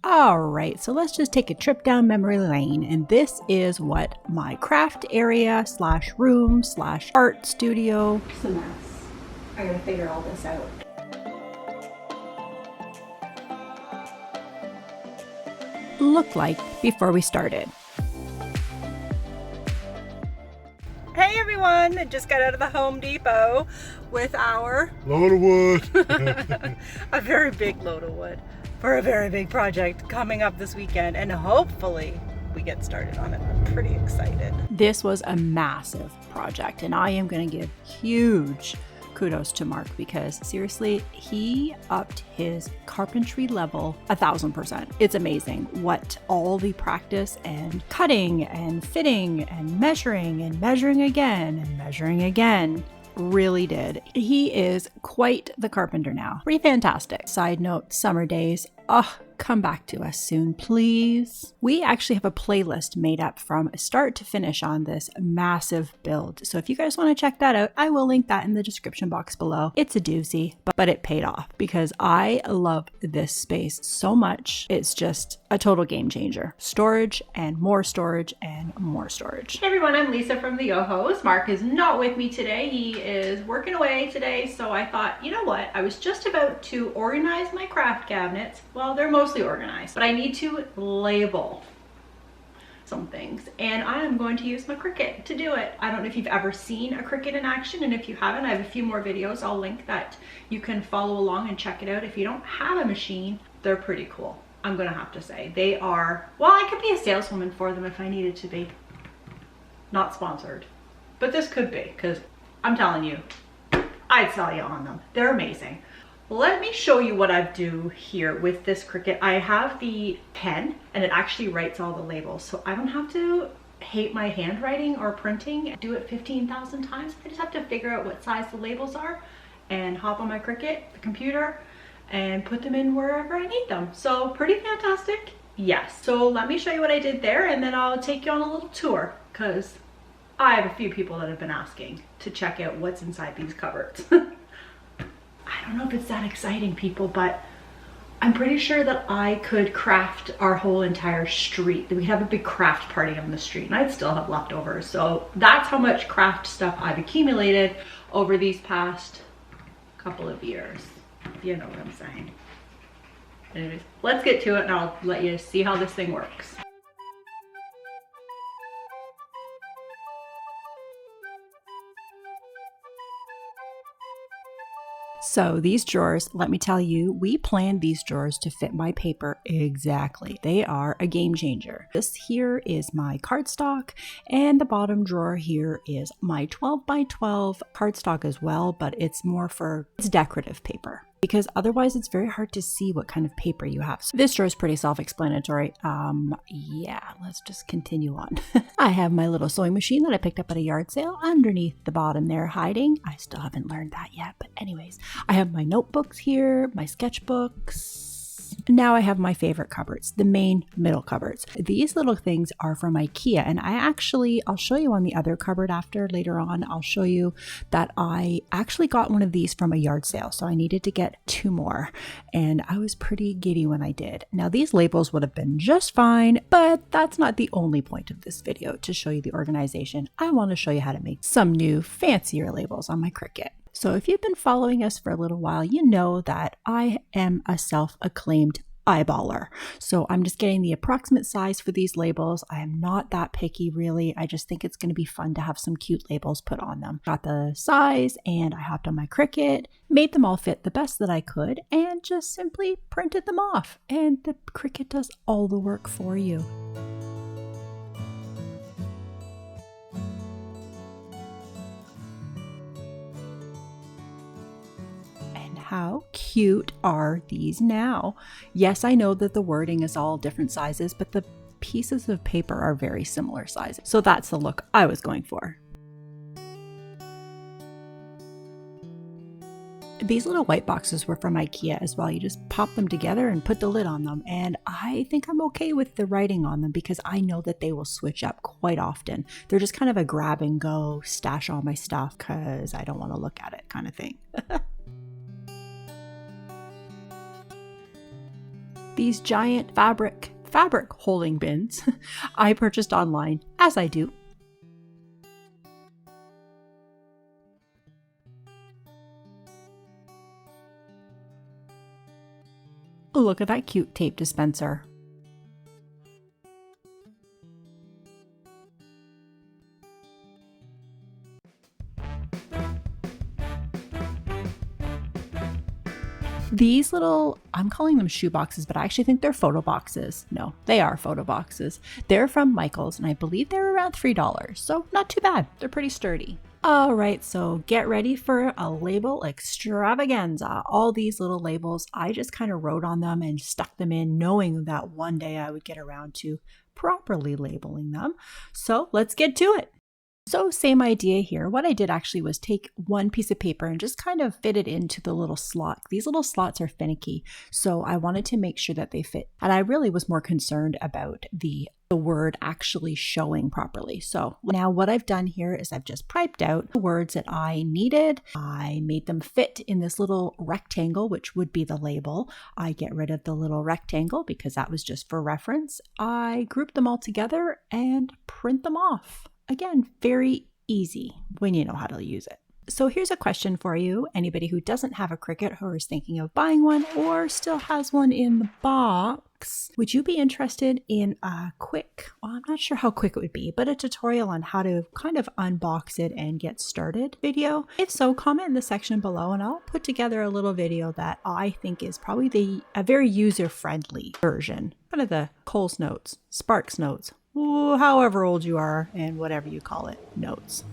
All right, so let's just take a trip down memory lane, and this is what my craft area slash room slash art studio. It's a mess. I gotta figure all this out. Looked like before we started. Hey everyone, I just got out of the Home Depot with our load of wood. a very big load of wood for a very big project coming up this weekend, and hopefully we get started on it. I'm pretty excited. This was a massive project, and I am going to give huge kudos to Mark because seriously, he upped his carpentry level 1,000%. It's amazing what all the practice and cutting and fitting and measuring again and measuring again really did. He is quite the carpenter now. Pretty fantastic. Side note, summer days. Come back to us soon, please. We actually have a playlist made up from start to finish on this massive build. So if you guys want to check that out, I will link that in the description box below. It's a doozy, but it paid off because I love this space so much. It's just a total game changer. Storage and more storage and more storage. Hey everyone, I'm Lisa from the Yohos. Mark is not with me today. He is working away today. So I thought, you know what? I was just about to organize my craft cabinets. Well, they're mostly organized, but I need to label some things, and I am going to use my Cricut to do it. I don't know if you've ever seen a Cricut in action, and if you haven't, I have a few more videos I'll link that you can follow along and check it out. If you don't have a machine, they're pretty cool. I'm gonna have to say they are, well, I could be a saleswoman for them if I needed to be. Not sponsored, but this could be, because I'm telling you, I'd sell you on them. They're amazing. Let me show you what I do here with this Cricut. I have the pen and it actually writes all the labels. So I don't have to hate my handwriting or printing, do it 15,000 times. I just have to figure out what size the labels are and hop on my Cricut, the computer, and put them in wherever I need them. So pretty fantastic. Yes. So let me show you what I did there, and then I'll take you on a little tour because I have a few people that have been asking to check out what's inside these cupboards. I don't know if it's that exciting, people, but I'm pretty sure that I could craft our whole entire street. We'd have a big craft party on the street and I'd still have leftovers. So that's how much craft stuff I've accumulated over these past couple of years. If you know what I'm saying. Anyways, let's get to it and I'll let you see how this thing works. So these drawers, let me tell you, we planned these drawers to fit my paper exactly. They are a game changer. This here is my cardstock, and the bottom drawer here is my 12 by 12 cardstock as well, but it's more for, it's decorative paper, because otherwise it's very hard to see what kind of paper you have. So this drawer is pretty self-explanatory. Yeah, let's just continue on. I have my little sewing machine that I picked up at a yard sale underneath the bottom there hiding. I still haven't learned that yet, but anyways, I have my notebooks here, my sketchbooks. Now I have my favorite cupboards, the main middle cupboards. These little things are from IKEA, and I'll show you on the other cupboard later on, I'll show you that I actually got one of these from a yard sale. So I needed to get 2 more, and I was pretty giddy when I did. Now these labels would have been just fine, but that's not the only point of this video to show you the organization. I want to show you how to make some new fancier labels on my Cricut. So if you've been following us for a little while, you know that I am a self-acclaimed eyeballer. So I'm just getting the approximate size for these labels. I am not that picky really. I just think it's going to be fun to have some cute labels put on them. Got the size and I hopped on my Cricut, made them all fit the best that I could, and just simply printed them off. And the Cricut does all the work for you. How cute are these now? Yes, I know that the wording is all different sizes, but the pieces of paper are very similar sizes. So that's the look I was going for. These little white boxes were from IKEA as well. You just pop them together and put the lid on them. And I think I'm okay with the writing on them because I know that they will switch up quite often. They're just kind of a grab and go, stash all my stuff because I don't want to look at it kind of thing. These giant fabric holding bins I purchased online, as I do. Look at that cute tape dispenser. These little, I'm calling them shoe boxes, but I actually think they're photo boxes. No, they are photo boxes. They're from Michael's, and I believe they're around $3, so not too bad. They're pretty sturdy. All right, so get ready for a label extravaganza. All these little labels, I just kind of wrote on them and stuck them in, knowing that one day I would get around to properly labeling them. So let's get to it. So same idea here. What I did actually was take one piece of paper and just kind of fit it into the little slot. These little slots are finicky, so I wanted to make sure that they fit. And I really was more concerned about the word actually showing properly. So now what I've done here is I've just piped out the words that I needed. I made them fit in this little rectangle, which would be the label. I get rid of the little rectangle because that was just for reference. I group them all together and print them off. Again, very easy when you know how to use it. So here's a question for you. Anybody who doesn't have a Cricut or is thinking of buying one or still has one in the box, would you be interested in a quick, well, I'm not sure how quick it would be, but a tutorial on how to kind of unbox it and get started video? If so, comment in the section below and I'll put together a little video that I think is probably a very user-friendly version. Kind of the Coles notes, Sparks notes, however old you are and whatever you call it, notes.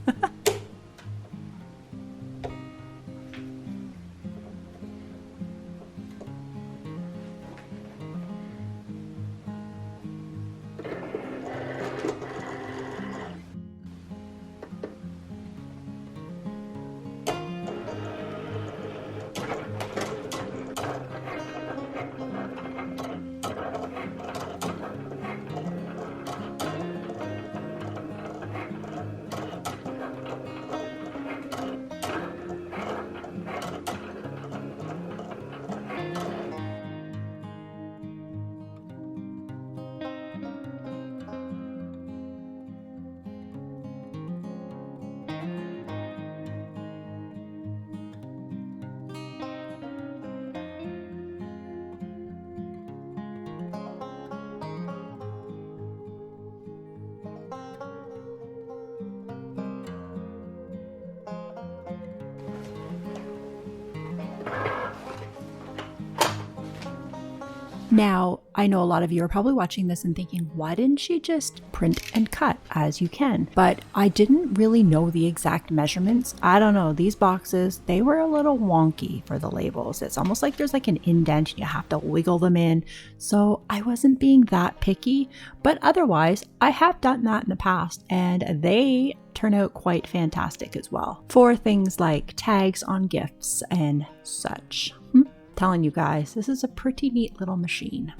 Now, I know a lot of you are probably watching this and thinking, why didn't she just print and cut as you can? But I didn't really know the exact measurements. I don't know, these boxes, they were a little wonky for the labels. It's almost like there's like an indent and you have to wiggle them in. So I wasn't being that picky, but otherwise I have done that in the past and they turn out quite fantastic as well for things like tags on gifts and such. Telling you guys, this is a pretty neat little machine.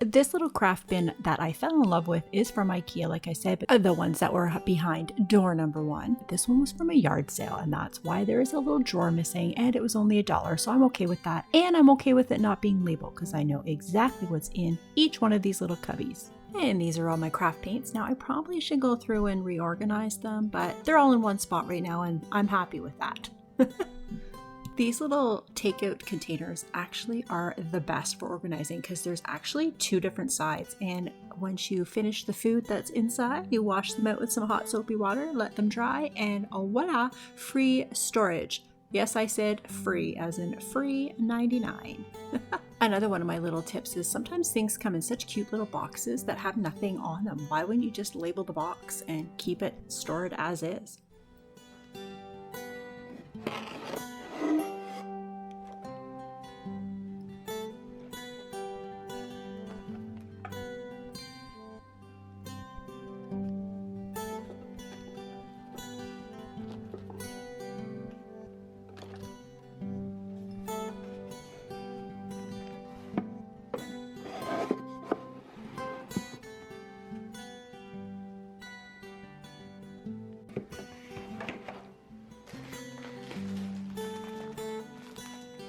This little craft bin that I fell in love with is from IKEA, like I said, but the ones that were behind door number 1. This one was from a yard sale, and that's why there is a little drawer missing, and it was only $1, so I'm okay with that. And I'm okay with it not being labeled because I know exactly what's in each one of these little cubbies. And these are all my craft paints. Now I probably should go through and reorganize them, but they're all in one spot right now, and I'm happy with that. These little takeout containers actually are the best for organizing because there's actually 2 different sides, and once you finish the food that's inside, you wash them out with some hot soapy water, let them dry, and voila, free storage. Yes, I said free, as in free 99. Another one of my little tips is sometimes things come in such cute little boxes that have nothing on them. Why wouldn't you just label the box and keep it stored as is?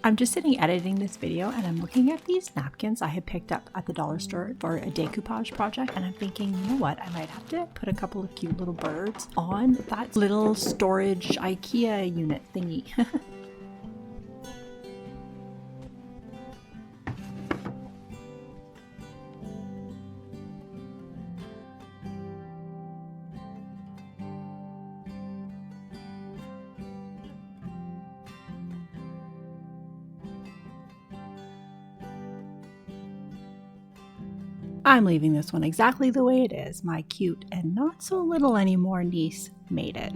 I'm just sitting editing this video and I'm looking at these napkins I had picked up at the dollar store for a decoupage project, and I'm thinking, you know what, I might have to put a couple of cute little birds on that little storage IKEA unit thingy. I'm leaving this one exactly the way it is. My cute and not so little anymore niece made it.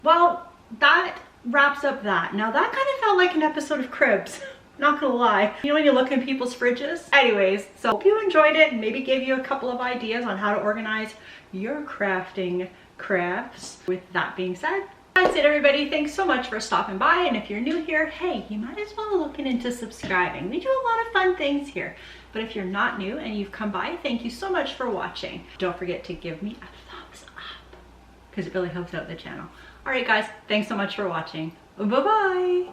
Well, that wraps up that. Now that kind of felt like an episode of Cribs. Not gonna lie. You know when you look in people's fridges? Anyways, so hope you enjoyed it and maybe gave you a couple of ideas on how to organize your crafting crafts. With that being said, that's it everybody. Thanks so much for stopping by, and if you're new here, hey, you might as well look into subscribing. We do a lot of fun things here. But if you're not new and you've come by, thank you so much for watching. Don't forget to give me a thumbs up because it really helps out the channel. All right, guys, thanks so much for watching. Bye-bye.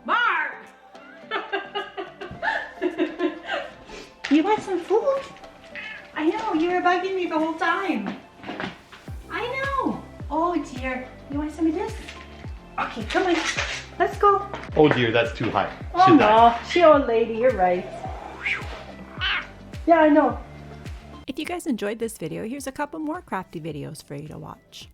Mark! You want some food? I know, you were bugging me the whole time. I know. Oh dear, you want some of this? Okay, come on, let's go. Oh dear, that's too high. Oh no, she old lady, you're right. Yeah, I know. If you guys enjoyed this video, here's a couple more crafty videos for you to watch.